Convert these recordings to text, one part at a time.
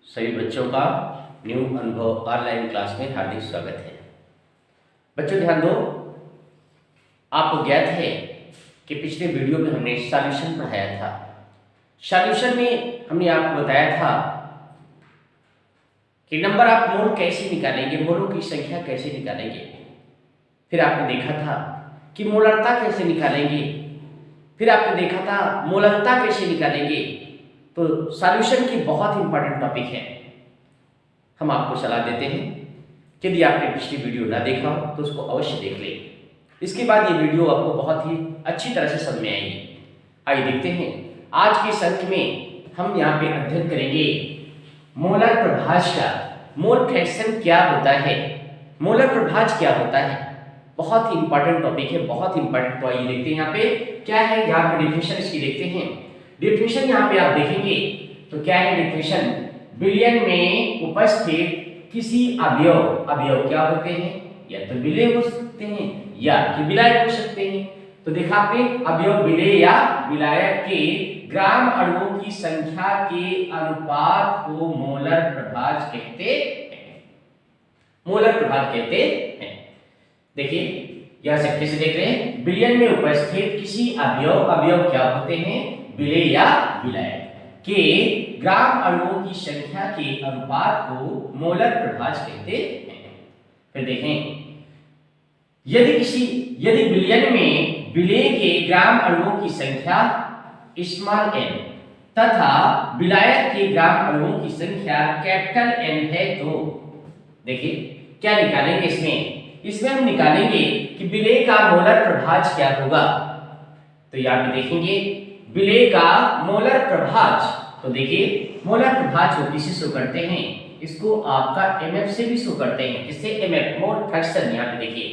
सभी बच्चों का न्यू अनुभव ऑनलाइन क्लास में हार्दिक स्वागत है। बच्चों ध्यान दो, आपको ज्ञात है कि पिछले वीडियो में हमने सॉल्यूशन पढ़ाया था। सॉल्यूशन में हमने आपको बताया था कि नंबर ऑफ मोल कैसे निकालेंगे, मोलों की संख्या कैसे निकालेंगे। फिर आपने देखा था कि मोलरता कैसे निकालेंगे, फिर आपने देखा था मोलरता कैसे निकालेंगे। तो सॉल्यूशन की बहुत इंपॉर्टेंट टॉपिक है। हम आपको सलाह देते हैं कि यदि आपने पिछली वीडियो ना देखा हो तो उसको अवश्य देख लें। इसके बाद ये वीडियो आपको बहुत ही अच्छी तरह से समझ में आएगी। आइए देखते हैं, आज के इस अंक में हम यहाँ पे अध्ययन करेंगे मोलर प्रभाज का। मोल फ्रैक्शन क्या होता है, मोलर प्रभाज क्या होता है, बहुत ही इंपॉर्टेंट टॉपिक है, बहुत इंपॉर्टेंट। तो आइए देखते हैं यहाँ पे क्या है। यहाँ पे डेफिनेशन इसकी देखते हैं। डेफिनेशन यहाँ पे आप देखेंगे तो क्या है डेफिनेशन, बिलियन में उपस्थित किसी अवयव, अवयव क्या होते हैं, या तो विलेय हो सकते हैं या कि विलायक हो सकते हैं। तो देखा आपने, अवयव विलेय या विलायक के ग्राम अणुओं की संख्या के अनुपात को मोलर प्रभाज कहते हैं, मोलर प्रभाज कहते हैं। देखिए यह से कैसे देख रहे हैं, बिलियन में उपस्थित किसी अवयव, अवयव क्या होते हैं, विलेय या विलायक के ग्राम अणुओं की संख्या के अनुपात को मोलर प्रभाज कहते हैं। फिर देखें, यदि बिलियन में विलेय के ग्राम अणुओं की संख्या स्मॉल n तथा विलायक के ग्राम अणुओं की संख्या कैपिटल N है तो देखिए क्या निकालेंगे इसमें हम निकालेंगे कि विलेय का मोलर प्रभाज क्या होगा। तो यहाँ पे देखेंगे विलेय का मोलर प्रभाज, तो देखिए मोलर प्रभाज को किससे शो करते हैं, इसको आपका mf से भी शो करते हैं। किससे, mf, मोल फ्रैक्शन। यहाँ पे देखिए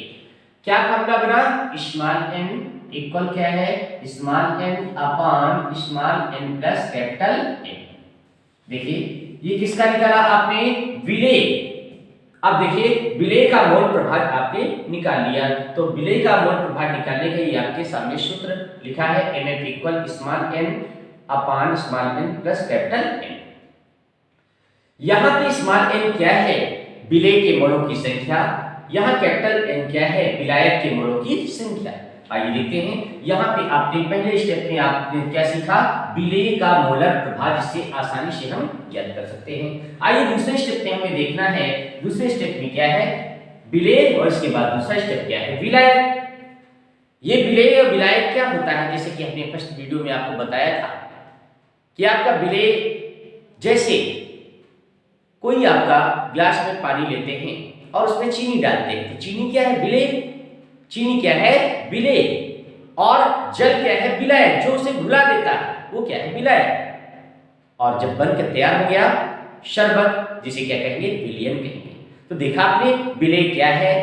क्या फार्मूला बना, स्मॉल n इक्वल क्या है, small n upon small n plus capital N। देखिए ये किसका निकाला आपने, विलेय। अब देखिए विलेय का मोल प्रभाज आपने निकाल लिया। तो विलेय का मोल प्रभाज निकालने के लिए आपके सामने सूत्र लिखा है, mf equal small n upon small n plus capital N। यहाँ पे स्मॉल n क्या है, विलेय के मोलों की संख्या, यहाँ कैपिटल N क्या है, विलायक के मोलों की संख्या। आइए देखते हैं, यहाँ पे आपने पहले स्टेप में आपने क्या सीखा, विलेय का मोलर प्रभाज, जिससे आसानी से हम ज्ञात कर सकते हैं। आइए दूसरे स्टेप में हमें देखना है, दूसरे स्टेप में क्या है, विलेय, और इसके बाद दूसरा स्टेप क्या है, विलायक। ये विलेय और विलायक क्या होता है, जैसे कि हमने फर्स्ट वीडियो में आपको बताया था कि आपका विलेय, जैसे कोई आपका ग्लास में पानी लेते हैं और उसमें चीनी डालते हैं, तो चीनी क्या है, विलेय। चीनी क्या है, विलेय, और जल क्या है, विलायक, जो उसे घुला देता है वो क्या है, विलायक। और जब बनकर तैयार हो गया शरबत, जिसे क्या कहेंगे, विलयन कहेंगे। तो देखा आपने विलेय क्या है,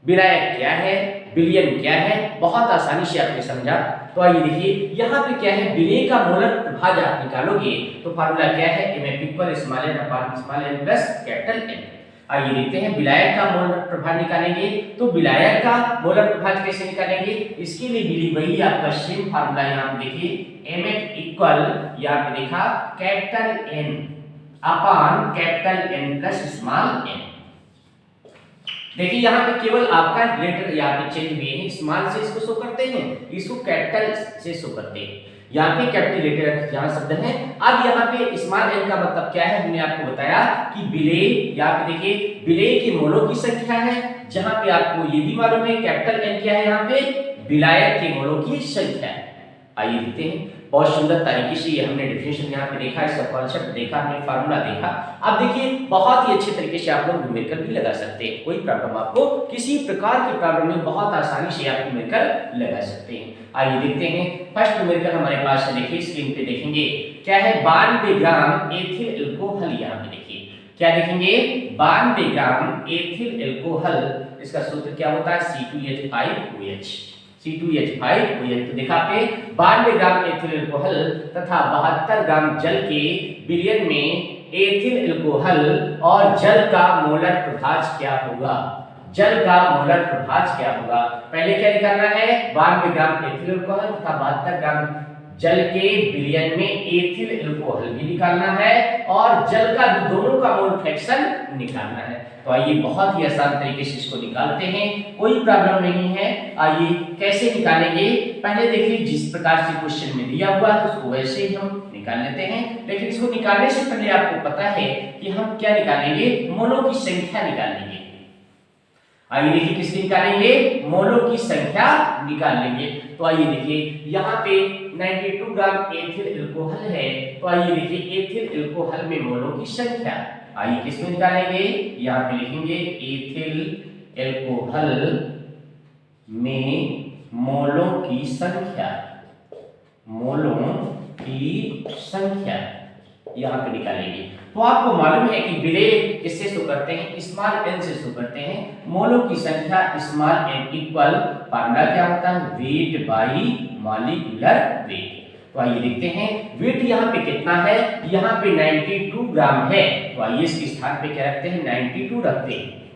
विलायक क्या है, विलयन क्या है, बहुत आसानी से आपने समझा। तो आइए देखिए यहाँ पे क्या है, विलेय का मोलर प्रभाज आप निकालोगे तो फार्मूला क्या है, mf equal small n upon small n plus capital N। आइए देखते हैं विलायक का मोलर प्रभाज निकालेंगे। तो विलायक का मोलर प्रभाज कैसे निकालेंगे, इसके लिए भी वही आपका सेम फार्मूला यहाँ पे देखिए, mf इक्वल यहाँ पे देखा capital N upon capital N plus small n। देखिए यहाँ पे केवल आपका लेटर यहाँ पे चेंज हुए हैं, स्मॉल से इसको शो करते हैं, इसको कैपिटल से शो करते हैं। यहाँ पे कैपिटल लेटर यहाँ शब्द है। अब यहाँ पे स्मॉल n का मतलब क्या है, हमने आपको बताया कि विलेय, यहाँ पे देखिए विलेय के मोलों की संख्या है, जहाँ पे आपको ये भी मालूम है कैपिटल N क्या है, यहाँ पे विलायक के मोलों की संख्या है। आइए देखते हैं, बहुत सुंदर तरीके से ये हमने डेफिनेशन यहाँ पे देखा, इसका कॉन्सेप्ट देखा, हमने फार्मूला देखा। अब देखिए बहुत ही अच्छे तरीके से आप लोग न्यूमेरिकल भी लगा सकते हैं। कोई प्रॉब्लम, आपको किसी प्रकार की प्रॉब्लम में बहुत आसानी से आप न्यूमेरिकल लगा सकते हैं। आइए देखते हैं, फर्स्ट न्यूमेरिकल हमारे पास है, देखिए स्क्रीन पे देखेंगे क्या है, 92 ग्राम एथिल एल्कोहल। यहाँ पे देखिए क्या देखेंगे, 92 ग्राम एथिल एल्कोहल, इसका सूत्र क्या होता है, C2H5OH, C2H5OH। तो देखा आपने 92 ग्राम एथिल एल्कोहल तथा 72 ग्राम जल के विलयन में एथिल एल्कोहल और जल का मोलर प्रभाज क्या होगा, जल का मोलर प्रभाज क्या होगा। पहले क्या निकालना है, 92 ग्राम एथिल एल्कोहल तथा 72 ग्राम जल के विलयन में एथिल अल्कोहल भी निकालना है और जल का भी, दोनों का मोल फ्रैक्शन निकालना है। तो आइए बहुत ही आसान तरीके से इसको निकालते हैं, कोई प्रॉब्लम नहीं है। आइए कैसे निकालेंगे, पहले देखिए जिस प्रकार से क्वेश्चन में दिया हुआ है तो उसको वैसे ही हम निकाल लेते हैं। लेकिन इसको निकालने से पहले आपको पता है कि हम क्या निकालेंगे, मोलों की संख्या निकालेंगे। आइए देखिए किसकी निकालेंगे, मोलों की संख्या निकाल लेंगे। तो आइए देखिए यहाँ पे 92 ग्राम एथिल अल्कोहल है, तो आइए देखिए एथिल अल्कोहल में मोलों की संख्या, आइए किसमें निकालेंगे, यहाँ पे लिखेंगे एथिल अल्कोहल में मोलों की संख्या, मोलों की संख्या यहाँ पे निकालेंगे। तो आपको मालूम है कि विलेय किससे शो करते हैं, स्मॉल एन से शो करते हैं। मोलों की संख्या स्मॉल एन इक्वल, फार्मूला क्या होता है, वेट बाई मॉलिक्यूलर वेट। तो आइए देखते हैं वेट यहाँ पे कितना है, यहाँ पे 92 ग्राम है। तो आइए इसके स्थान पे क्या रखते हैं, 92 रखते हैं।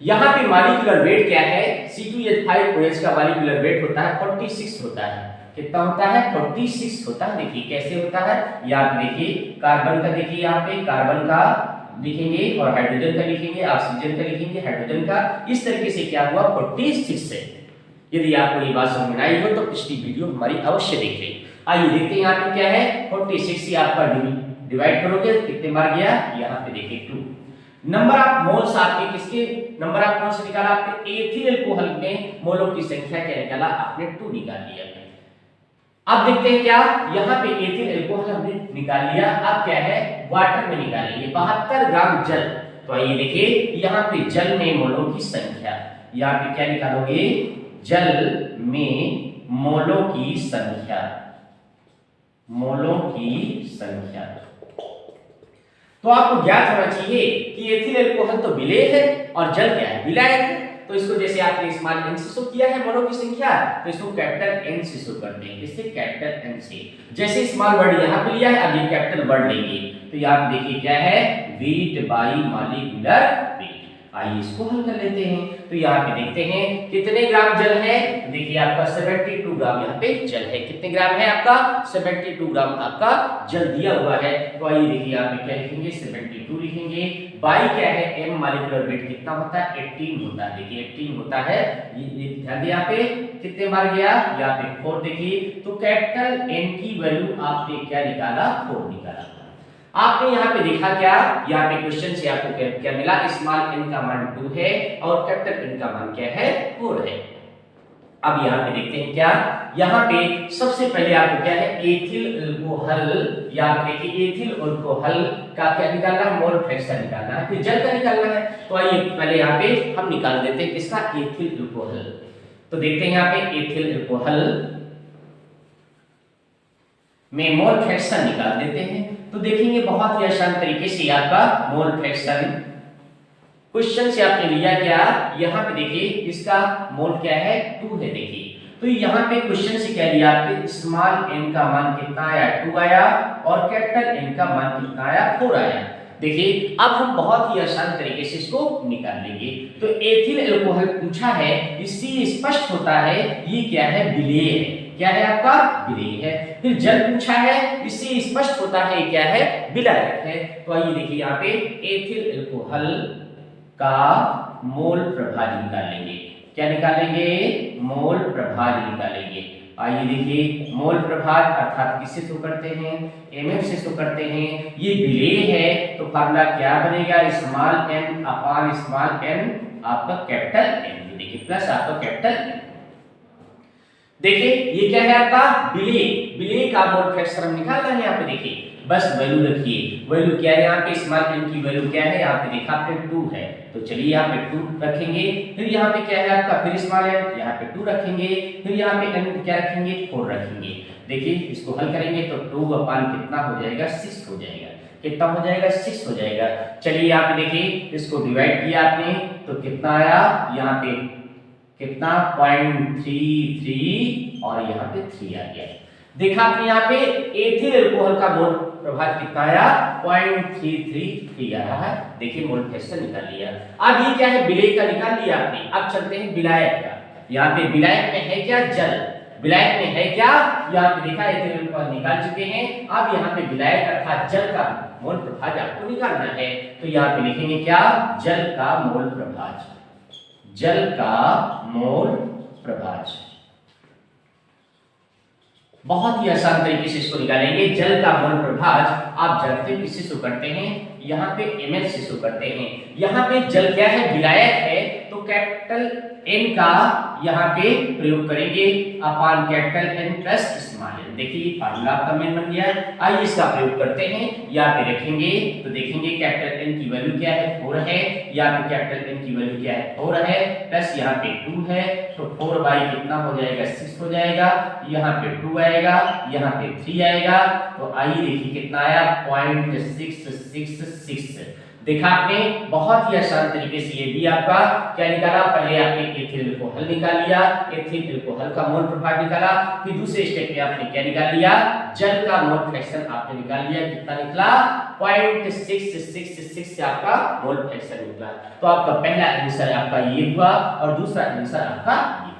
यहाँ पे मॉलिक्यूलर वेट क्या है, C2H5OH का मॉलिक्यूलर वेट होता है 46 होता है। कितना होता है, 46 होता है। देखिए कैसे होता है, यहाँ पे देखिए कार्बन का, देखिए यहाँ पे कार्बन का लिखेंगे और हाइड्रोजन का लिखेंगे, ऑक्सीजन का लिखेंगे, हाइड्रोजन का, इस तरीके से क्या हुआ 46 है। यदि आपको ये बात समझ में आई हो तो पिछली वीडियो हमारी अवश्य देखें। आइए देखते हैं यहाँ पे क्या है, 46 से आपका डिवाइड करोगे कितने बार गया, यहाँ पे देखिए 2। नंबर ऑफ मोल्स आपके किसके, नंबर ऑफ मोल्स निकाला आपने एथिल अल्कोहल में, मोलों की संख्या क्या निकाला आपने, 2 निकाल लिया। अब देखते हैं क्या, यहाँ पे एथिल अल्कोहल हमने निकाल लिया, अब क्या है वाटर में निकालेंगे 72 ग्राम जल। तो आइए देखिए यहाँ पे जल में मोलों की संख्या, यहाँ पे क्या निकालोगे, जल में मोलों की संख्या, मोलों की संख्या। तो आपको ज्ञात होना चाहिए कि एथिल अल्कोहल तो विलेय है और जल क्या है, विलायक है। तो इसको जैसे आपने स्मॉल एन से शो किया है मोलों की संख्या, तो इसको कैपिटल एन से शो करते हैं, किससे, कैपिटल एन से। जैसे स्मॉल वर्ड यहाँ पे लिया है, अब ये कैपिटल वर्ड लेंगे, तो यहाँ पे देखिए क्या है, वेट बाई मॉलिक्यूलर वेट। आइए इसको हल कर लेते हैं। तो यहाँ पे देखते हैं कितने ग्राम जल है, देखिए आपका 72 ग्राम यहाँ पे जल है। कितने ग्राम है आपका, 72 ग्राम आपका जल दिया हुआ है। तो आइए देखिए यहाँ पे क्या लिखेंगे, 72 लिखेंगे, बाई क्या है, एम मॉलिक्यूलर वेट कितना होता है, 18 होता है। देखिए 18 होता है, ये ध्यान दिया, यहाँ पे कितने बार गया, यहाँ पे 4। देखिए तो कैपिटल एन की वैल्यू आपने क्या निकाला, 4 निकाला। आपने यहाँ पे देखा क्या, यहाँ पे क्वेश्चन से आपको क्या मिला, स्मॉल एन का मान 2 है और कैपिटल एन का मान क्या है, 4 है। अब यहाँ पे देखते हैं क्या, यहाँ पे सबसे पहले आपको क्या है, एथिल अल्कोहल, यहाँ पे देखिए एथिल अल्कोहल का क्या निकालना है, मोल फ्रैक्शन निकालना है, फिर जल का निकालना है। तो आइए पहले यहाँ पे हम निकाल देते हैं किसका, एथिल अल्कोहल। तो देखते हैं यहाँ पे एथिल अल्कोहल में मोल फ्रैक्शन निकाल देते हैं। तो देखेंगे बहुत ही आसान तरीके से आपका मोल फ्रैक्शन, क्वेश्चन से आपने लिया क्या, यहाँ पे देखिए इसका मोल क्या है, 2 है। देखिए तो यहाँ पे क्वेश्चन से क्या लिया आपके, स्मॉल एन का मान कितना आया, 2 आया और कैपिटल एन का मान कितना आया, 4 आया। देखिए अब हम बहुत ही आसान तरीके से इसको निकाल लेंगे। तो एथिल अल्कोहल पूछा है, इससे स्पष्ट होता है ये क्या है, विलेय है। क्या है आपका, विलेय है। फिर जल पूछा है, इससे स्पष्ट होता है क्या है, विलायक है। तो आइए देखिए यहाँ पे एथिल अल्कोहल का मोल प्रभाज निकालेंगे, क्या निकालेंगे, मोल प्रभाज निकालेंगे। आइए देखिए मोल प्रभाज अर्थात किससे शो करते हैं, एमएफ से शो करते हैं। ये विलेय है तो फार्मूला क्या बनेगा, small n upon small n आपका कैपिटल एन, देखिए प्लस आपका कैपिटल एन। देखिए ये क्या है आपका, विलेय, विलेय का मोल फ्रैक्शन हम निकालना है। यहाँ पे देखिए बस वैल्यू रखिए, वैल्यू क्या है यहाँ पे, स्मॉल एन की वैल्यू क्या है, यहाँ पे देखा आपने 2 है, तो चलिए यहाँ पे 2 रखेंगे। फिर यहाँ पे क्या है आपका, फिर स्मॉल एन, यहाँ पे 2 रखेंगे, फिर यहाँ पे एन क्या रखेंगे, 4 रखेंगे। देखिए इसको हल करेंगे तो 2 अपान कितना हो जाएगा, 6 हो जाएगा। कितना हो जाएगा, 6 हो जाएगा। चलिए यहाँ पे देखिए इसको डिवाइड किया आपने तो कितना आया, यहाँ पे कितना 0.33 और यहाँ पे 3 आ गया। देखा आपने यहाँ पे एथिल अल्कोहल का मोल प्रभाव कितना आया, 0.333 आ रहा है। देखिए मोल फ्रैक्शन निकाल लिया। अब ये क्या है, विलेय का निकाल लिया आपने। अब चलते हैं विलायक का। यहाँ पे विलायक में है क्या, जल। विलायक में है क्या, यहाँ पे देखा एथिल अल्कोहल निकाल चुके हैं। अब यहाँ पे विलायक अर्थात जल का मोल प्रभाज आपको निकालना है, तो यहाँ पे लिखेंगे क्या, जल का मोल प्रभाज, जल का मोल प्रभाज। बहुत ही आसान तरीके से इसको निकालेंगे। जल का मोल प्रभाज आप जानते हो किससे शुरू करते हैं, यहाँ पे ml से शुरू करते हैं। यहाँ पे जल क्या है, विलायक है, तो कैपिटल N का यहाँ पे प्रयोग करेंगे अपान capital N plus small n। देखिए फार्मूला आपका मेन बन गया है। आइए इसका प्रयोग करते हैं, यहाँ पे रखेंगे तो देखेंगे कैपिटल N की वैल्यू क्या है, 4 है। यहाँ पे कैपिटल N की वैल्यू क्या है, 4 है, प्लस यहाँ पे 2 है, तो 4 बाई कितना हो जाएगा, 6 हो जाएगा। यहाँ पे 2 आएगा, यहाँ पे 3 आएगा, तो आइए देखिए कितना आया, 0.666। देखा आपने, बहुत ही आसान तरीके से ये भी आपका क्या निकाला, पहले आपने एथिल अल्कोहल निकाल लिया, एथिल अल्कोहल का मोल प्रभाव निकाला, फिर दूसरे स्टेप में आपने क्या निकाल लिया, जल का मोल फ्रैक्शन आपने निकाल लिया। कितना निकला, 0.666 से आपका मोल फ्रैक्शन निकला। तो आपका पहला आंसर आपका ये हुआ और दूसरा आंसर आपका ये हुआ।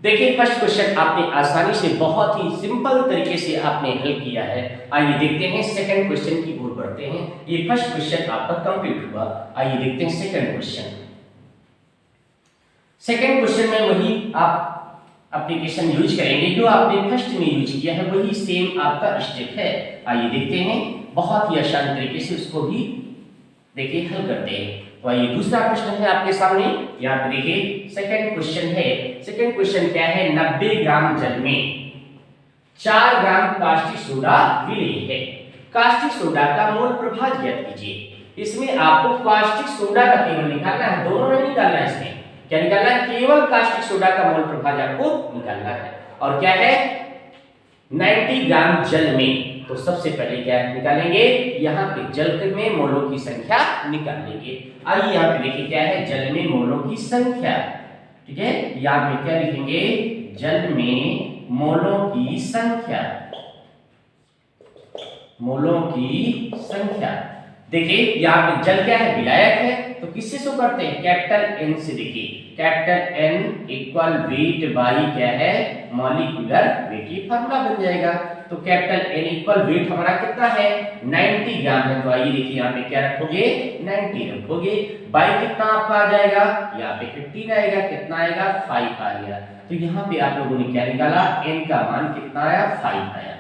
देखिए फर्स्ट क्वेश्चन आपने आसानी से बहुत ही सिंपल तरीके से आपने हल किया है। आइए देखते हैं सेकंड क्वेश्चन की ओर बढ़ते हैं। ये फर्स्ट क्वेश्चन आपका कंप्लीट हुआ। आइए देखते हैं सेकंड क्वेश्चन। सेकंड क्वेश्चन में वही आप एप्लीकेशन यूज करेंगे जो आपने फर्स्ट में यूज किया है, वही सेम आपका स्टेप है। आइए देखते हैं, बहुत ही आसान तरीके से उसको भी देखिए हल करते हैं। तो ये दूसरा प्रश्न है आपके सामने, यहाँ पे देखिए सेकंड क्वेश्चन है। सेकंड क्वेश्चन क्या है, 90 ग्राम जल में 4 ग्राम कास्टिक सोडा विलेय है। कास्टिक सोडा का मोल प्रभाज ज्ञात कीजिए। इसमें आपको कास्टिक सोडा का केवल निकालना है, दोनों नहीं निकालना है। इसमें क्या निकालना है, केवल कास्टिक सोडा का मोल प्रभाज आपको निकालना है। और क्या है, 90 ग्राम जल में, तो सबसे पहले क्या निकालेंगे, यहाँ पे जल में मोलों की संख्या निकालेंगे। आइए यहाँ पे देखिए क्या है, जल में मोलों की संख्या, ठीक है। यहाँ पे क्या लिखेंगे, जल में मोलों की संख्या, मोलों की संख्या। देखिए यहाँ पे जल क्या है, विलायक है, तो किससे शो करते हैं, कैपिटल N से। देखिए capital N equal weight by क्या है, मॉलिक्यूलर वेट, ये फार्मूला बन जाएगा। तो कैपिटल N इक्वल वेट हमारा कितना है, 90 ग्राम है। तो आइए देखिए यहाँ पे क्या रखोगे, 90 रखोगे, बाई कितना आपका आ जाएगा, यहाँ पे 15 आएगा, कितना आएगा, 5 आ गया। तो यहाँ पे आप लोगों ने क्या निकाला, N का मान कितना आया, 5 आया।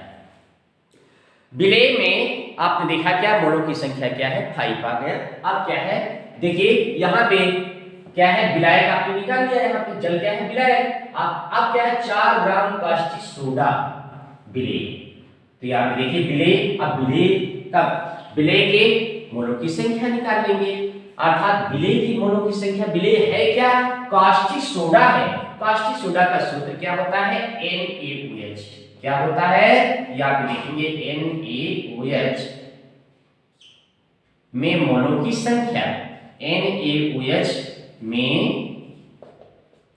विलेय में आपने देखा क्या, मोलों की संख्या क्या है, 5 आ गया। अब क्या है, देखिए यहाँ पे क्या है, विलायक आपने निकाल लिया, यहाँ पे जल क्या है, विलायक। अब क्या है, 4 ग्राम कास्टिक सोडा विलेय। तो यहाँ पे देखिए विलेय, अब विलेय का विलेय के मोलों की संख्या निकाल लेंगे, अर्थात विलेय की मोलों की संख्या। विलेय है क्या, कास्टिक सोडा है। कास्टिक सोडा का सूत्र क्या होता है, NaOH। क्या होता है, यहाँ पे देखेंगे NaOH में मोलों की संख्या, NaOH में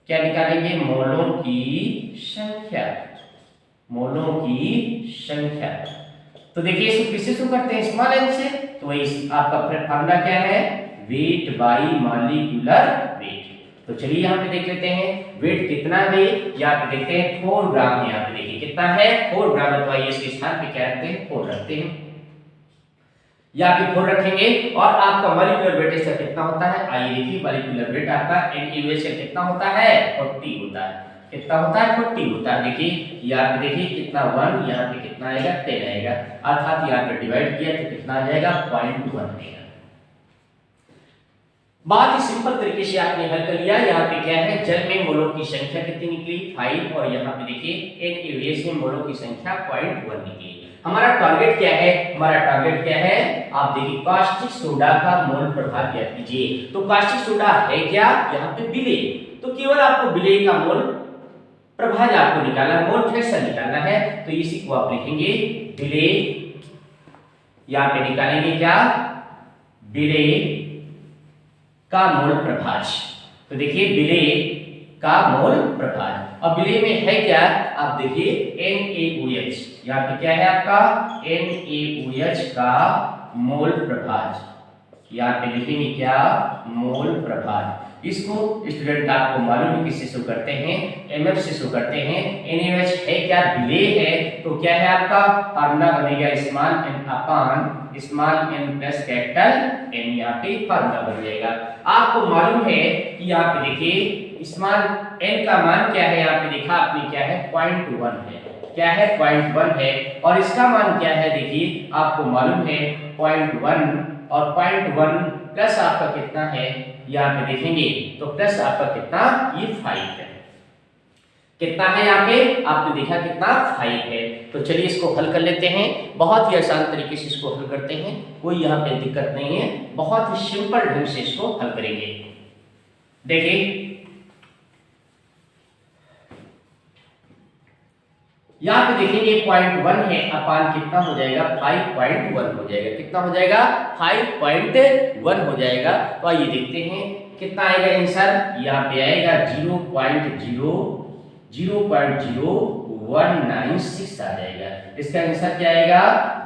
क्या निकालेंगे, मोलों की संख्या, मोलों की संख्या। तो देखिए इसको किससे शुरू करते हैं, स्मॉल n से। तो वही आपका फार्मूला क्या है, वेट बाई मॉलिक्यूलर वेट। तो चलिए यहाँ पे देख लेते हैं वेट कितना है, यहाँ पे देखते हैं 4 ग्राम। यहाँ पे देखिए कितना है, 4 ग्राम। तो आइए इसके स्थान पे क्या रखते हैं, 4 रखते हैं। यहाँ पे 4 रखेंगे और आपका मॉलिक्यूलर वेट इसका कितना होता है, आइए देखिए मॉलिक्यूलर वेट आपका NaOH का कितना होता है, 40 होता है। कितना होता है, 40 होता है। देखिए यहाँ पे देखिए कितना 1, यहाँ पे कितना आएगा, 10 आएगा, अर्थात यहाँ पे डिवाइड किया तो कितना आ जाएगा, 0.1 आएगा। बहुत ही सिंपल तरीके से आपने हल कर लिया। यहाँ पे क्या है, जल में मोलों की संख्या कितनी निकली, 5, और यहाँ पे देखिए NaOH में मोलों की संख्या 0.1 निकली। हमारा टारगेट क्या है, हमारा टारगेट क्या है, आप देखिए कास्टिक सोडा का मोल प्रभाव ज्ञात कीजिए। तो कास्टिक सोडा है क्या, यहाँ पे विलेय, तो केवल आपको विलेय का मोल प्रभाव आपको निकालना है, मोल फ्रैक्शन निकालना है। तो इसी को आप लिखेंगे विलेय, यहाँ पे निकालेंगे क्या, विलेय का मोल प्रभाज। तो देखिए विलेय का मोल प्रभाज। अब विलेय में है क्या, आप देखिए NaOH, यहाँ पे क्या है आपका NaOH का मोल प्रभाज। यहाँ पे लिखेंगे क्या, मोल प्रभाज। इसको स्टूडेंट आपको मालूम है किससे शुरू करते हैं, एमएफ से शुरू करते हैं। एनएच है क्या, विलेय है, तो क्या है आपका फार्मूला बनेगा small n upon small n plus capital N, यहाँ पे फार्मूला बन जाएगा। आपको मालूम है कि यहाँ पे देखिए स्मॉल एन का मान क्या है, यहाँ पे देखा आपने क्या है 0.1 है, क्या है 0.1 है, और इसका मान क्या है देखिए आपको मालूम है 0.1, और 0.1 प्लस आपका कितना है यहाँ पे देखेंगे तो प्लस आपका कितना ये 5 है, कितना है यहाँ पे आपने देखा कितना 5 है। तो चलिए इसको हल कर लेते हैं, बहुत ही आसान तरीके से इसको हल करते हैं, कोई यहाँ पे दिक्कत नहीं है, बहुत ही सिंपल ढंग से इसको हल करेंगे। देखिए यहाँ पे देखेंगे 0.1 है अपान कितना हो जाएगा 5.1 हो जाएगा, कितना हो जाएगा 5.1 हो जाएगा। तो आइए देखते हैं कितना आएगा आंसर, यहाँ पे आएगा 0.0196 आ जाएगा। इसका आंसर क्या आएगा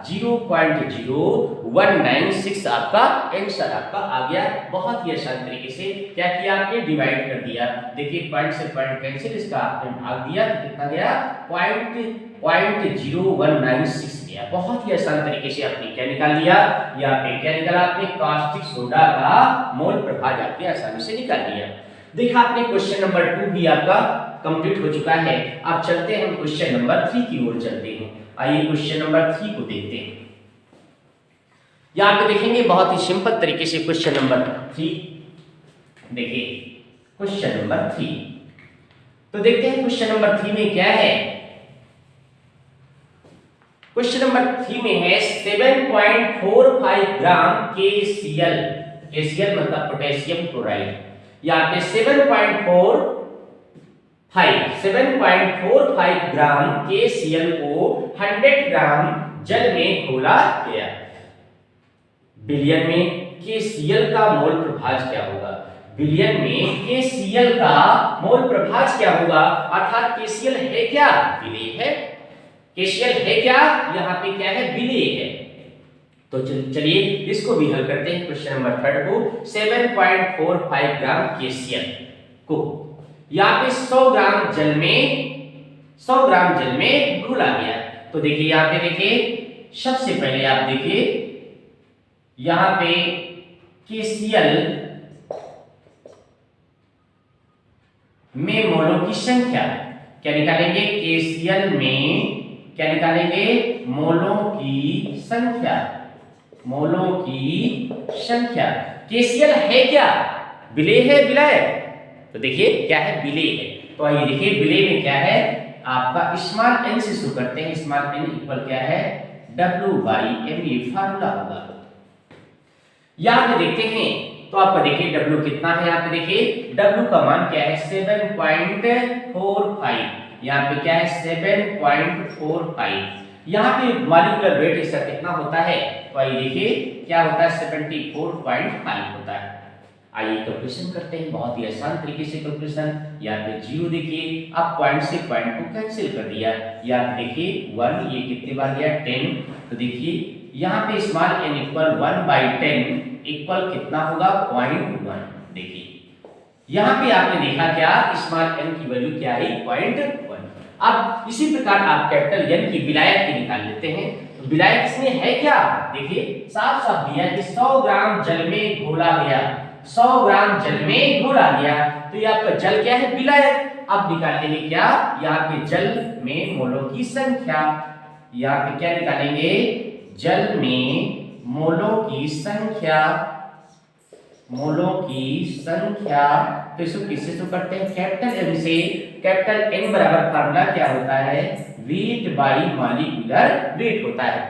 0.0196 आपका आंसर आपका आ गया। बहुत ही आसान तरीके से क्या किया आपने, डिवाइड कर दिया। देखिए पॉइंट से पॉइंट कैंसिल, इसका आपने भाग दिया तो कितना गया 0.0196 गया। बहुत ही आसान तरीके से आपने क्या निकाल लिया, यहाँ पे क्या निकाला आपने, कास्टिक सोडा का मोल प्रभाव आपने आसानी से निकाल लिया। देखा आपने क्वेश्चन नंबर 2 भी आपका कंप्लीट हो चुका है। अब चलते हैं हम क्वेश्चन नंबर 3 की ओर चलते हैं। आइए क्वेश्चन नंबर 3 को देखते हैं। यहाँ पे देखेंगे बहुत ही सिंपल तरीके से क्वेश्चन नंबर 3, देखिए क्वेश्चन नंबर 3, तो देखते हैं क्वेश्चन नंबर 3 में क्या है। क्वेश्चन नंबर 3 में है 7.45 ग्राम KCl, KCl मतलब पोटेशियम क्लोराइड। यहाँ पे 7.45 ग्राम KCl को 100 ग्राम जल में घोला गया। विलयन में KCl का मोल प्रभाव क्या होगा, विलयन में KCl का मोल प्रभाव क्या होगा, अर्थात KCl है क्या, विलेय है। KCl है क्या, यहाँ पे क्या है, विलेय है। तो चलिए इसको भी हल करते हैं। क्वेश्चन नंबर 3 को 7.45 ग्राम KCl को यहाँ पे 100 ग्राम जल में घोला गया। तो देखिए यहाँ पे देखिए सबसे पहले आप देखिए यहाँ पे KCl में मोलों की संख्या क्या निकालेंगे, KCl में क्या निकालेंगे, मोलों की संख्या। KCl है क्या, विलेय है, विलायक। तो देखिए क्या है, विलेय है। तो आइए देखिए विलेय में क्या है आपका स्मॉल n से शुरू करते हैं। स्मॉल n इक्वल क्या है W/m, ये फार्मूला होगा। यहाँ पे देखते हैं तो आपका देखिए W कितना है, यहाँ पे देखिए W का मान क्या है 7.45, यहाँ पे क्या है 7.45। यहाँ पे मॉलिक्यूलर वेट इसका कितना होता है, तो आइए देखिए क्या होता है 74.5 होता है। आइए कैलकुलेशन करते हैं, बहुत ही आसान तरीके से कैलकुलेशन। यहाँ पे 0 देखिए, अब पॉइंट से पॉइंट को कैंसिल कर दिया। यहाँ पे देखिए 1, ये कितने बार गया 10। तो देखिए यहाँ पे स्मॉल n इक्वल 1/10 इक्वल कितना होगा 0.1। देखिए यहाँ पे आपने देखा क्या, स्मॉल n की वैल्यू क्या है 0.1। अब इसी प्रकार आप कैपिटल N की विलायक की निकाल लेते हैं। तो विलायक इसमें है क्या, देखिए साफ साफ दिया कि 100 ग्राम जल में घोला गया, 100 ग्राम जल में घोला गया। तो ये आपका जल क्या है, विलायक। अब निकालेंगे क्या, यहाँ पे जल में मोलों की संख्या। यहाँ पे क्या निकालेंगे, जल में मोलों की संख्या। तो इसको किससे शुरू करते हैं, कैपिटल M से। कैपिटल N बराबर फार्मूला क्या होता है, वेट बाई मॉलिक्यूलर वेट होता है।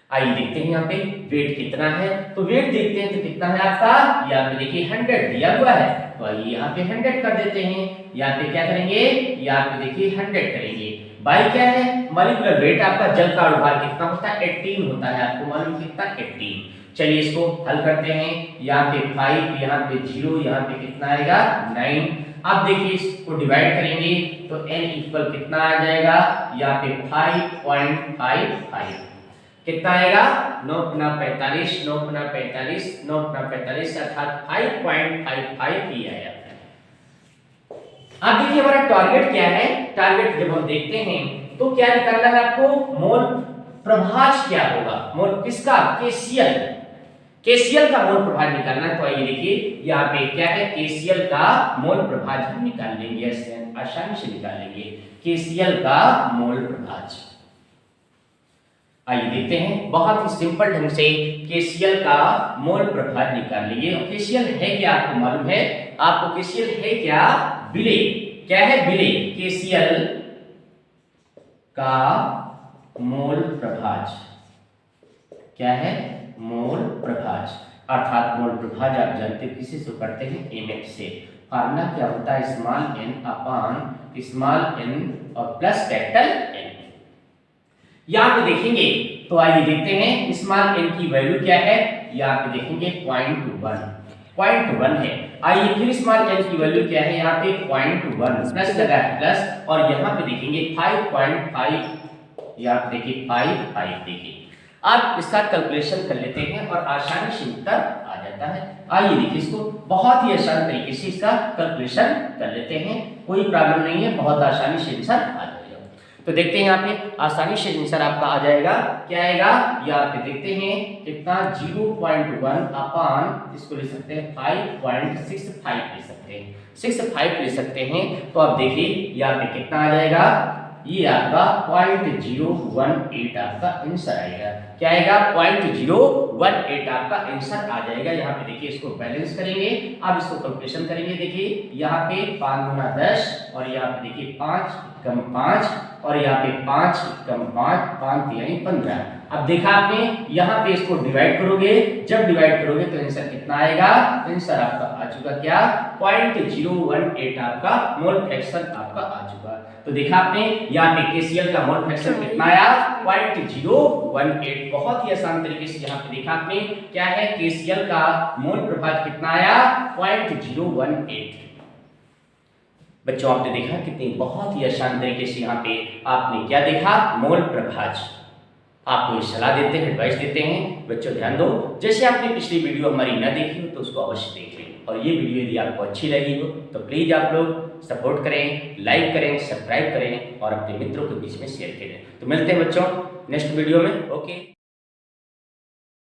आइए देखते हैं यहाँ पे वेट कितना है। तो वेट देखते हैं तो कितना है आपका, यहाँ पे देखिए 100 दिया हुआ है। तो आइए यहाँ पे 100 कर देते हैं। यहाँ पे क्या करेंगे, यहाँ पे देखिए 100 करेंगे। बाई क्या है, मॉलिक्यूलर वेट आपका जल का अणुभार कितना होता है 18 होता है। आपको मालूम कितना 18। चलिए इसको हल करते हैं। यहाँ पे 5, यहाँ पे 0, यहाँ पे कितना आएगा 9। अब देखिए इसको डिवाइड करेंगे तो n इक्वल कितना आ जाएगा, यहाँ पे 5.55। कितना आएगा 9 गुना 45, 9 गुना 45, 9 गुना 45 अर्थात 5.55 ही आया। अब देखिए हमारा टारगेट क्या है। टारगेट जब हम देखते हैं तो क्या निकालना है आपको, मोल प्रभाज क्या होगा, मोल किसका, केसीएल, केसीएल का मोल प्रभाज निकालना है। तो आइए देखिए यहाँ पे क्या है, केसीएल का मोल प्रभाज हम निकाल लेंगे, आसानी से निकाल लेंगे केसीएल का मोल प्रभाज। आइए देखते हैं, बहुत ही सिंपल ढंग से केसीएल का मोल प्रभाज निकाल लीजिए। और केसीएल है क्या आपको मालूम है, आपको केसीएल है क्या, विलेय, क्या है विलेय, केसीएल का मोल प्रभाज, क्या है मोल प्रभाज, अर्थात मोल प्रभाज आप जानते हैं किसी से करते हैं, mx से। फार्मूला क्या होता है, small n upon small n और प्लस कैपिटल N। यहाँ पे देखेंगे तो आइए देखते हैं स्मॉल n की वैल्यू क्या है, यहाँ पे देखेंगे 0.1 है। आइए फिर स्मॉल n की वैल्यू क्या है, यहाँ पे 0.1 प्लस लगा है प्लस, और यहाँ पे देखेंगे 5.5, यहाँ पे देखिए 5 देखिए। आप इसका कैलकुलेशन कर लेते हैं और आसानी से उत्तर आ जाता है। आइए देखिए इसको बहुत ही आसान तरीके से इसका कैलकुलेशन कर लेते हैं, कोई प्रॉब्लम नहीं है, बहुत आसानी से आंसर आ जाएगा। तो देखते हैं यहाँ पे आसानी से आंसर आपका आ जाएगा, क्या आएगा, यहाँ पे देखते हैं कितना 0.1 अपॉन, इसको ले सकते हैं 5.65 ले सकते हैं, 65 ले सकते हैं। तो आप देखिए यहाँ पे कितना आ जाएगा, ये आपका 0.018 आपका आंसर आएगा, क्या आएगा 0.018 आपका आंसर आ जाएगा। यहाँ पे देखिए इसको बैलेंस करेंगे, अब इसको कैलकुलेशन करेंगे। देखिए यहाँ पे 5 गुना 10 और यहाँ पे देखिए 5 कम 5 और यहाँ पे 5 कम 5, 5 यानी 15। अब देखा आपने यहाँ पे इसको डिवाइड करोगे, जब डिवाइड करोगे तो आंसर कितना आएगा, आंसर आपका आ चुका क्या 0.018 आपका मोल फ्रैक्शन आपका आ चुका। तो देखा आपने यहाँ पे केसीएल का मोल फ्रैक्शन कितना आया 0.018। बहुत ही आसान तरीके से यहाँ पे देखा आपने क्या है, केसीएल का मोल प्रभाज कितना आया 0.018। बच्चों आपने देखा कितनी बहुत ही आसान तरीके से यहाँ पे आपने क्या देखा, मोल प्रभाज। आपको ये सलाह देते हैं, एडवाइस देते हैं, बच्चों ध्यान दो, जैसे आपने पिछली वीडियो हमारी न देखी हो तो उसको अवश्य देख लें, और ये वीडियो यदि आपको अच्छी लगी हो तो प्लीज आप लोग सपोर्ट करें, लाइक करें, सब्सक्राइब करें और अपने मित्रों के बीच में शेयर करें। तो मिलते हैं बच्चों नेक्स्ट वीडियो में, ओके।